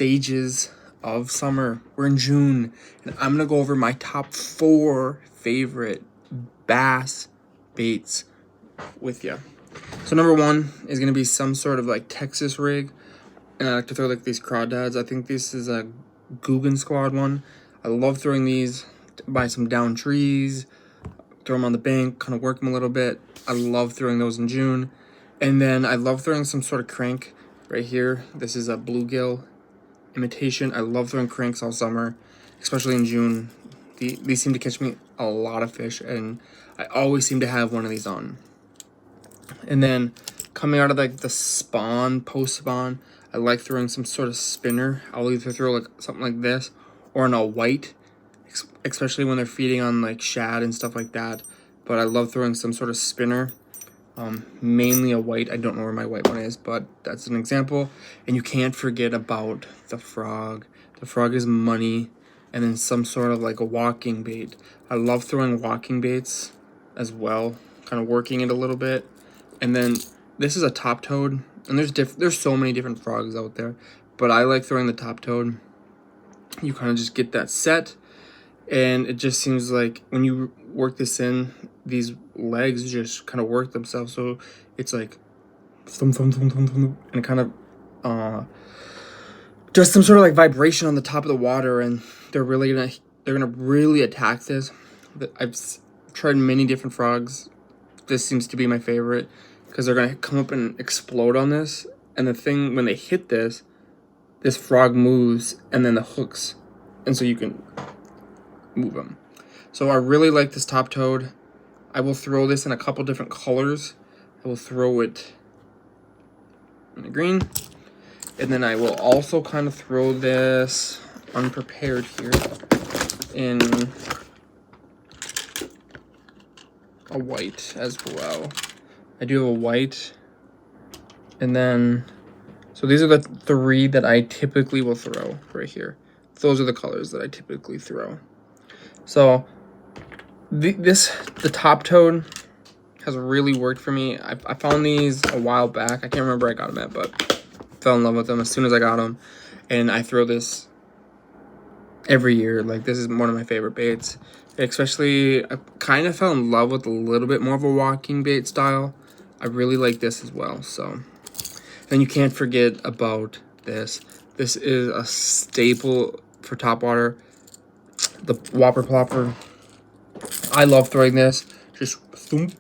stages of summer. We're in June, and I'm gonna go over my top 4 favorite bass baits with you. So number 1 is gonna be some sort of like Texas rig, and I like to throw like these crawdads. I think this is a Googan Squad one. I love throwing these by some down trees, throw them on the bank, kind of work them a little bit. I love throwing those in June. And then I love throwing some sort of crank right here. This is a bluegill imitation. I love throwing cranks all summer, especially in June. These seem to catch me a lot of fish, and I always seem to have one of these on. And then coming out of like the spawn, post spawn, I like throwing some sort of spinner. I'll either throw like something like this or in a white, especially when they're feeding on like shad and stuff like that. But I love throwing some sort of spinner, mainly a white. I don't know where my white one is, but that's an example. And you can't forget about the frog. The frog is money. And then some sort of like a walking bait. I love throwing walking baits as well, kind of working it a little bit. And then this is a top toad, and there's so many different frogs out there, but I like throwing the top toad. You kind of just get that set, and it just seems like when you work this in, these legs just kind of work themselves. So it's like thump, thump, thump, thump, thump, and kind of just some sort of like vibration on the top of the water, and they're gonna really attack this. I've tried many different frogs. This seems to be my favorite because they're gonna come up and explode on this. And the thing, when they hit this frog moves, and then the hooks, and so you can move them. So I really like this top toad. I will throw this in a couple different colors. I will throw it in the green, and then I will also kind of throw this unprepared here in a white as well. I do have a white, and then so these are the 3 that I typically will throw right here. Those are the colors that I typically throw. So the top toad has really worked for me. I found these a while back. I can't remember where I got them at, but fell in love with them as soon as I got them, and I throw this every year. Like, this is one of my favorite baits. Especially, I kind of fell in love with a little bit more of a walking bait style. I really like this as well. So then you can't forget about this. This is a staple for topwater, the Whopper Plopper. I love throwing this. Just thump,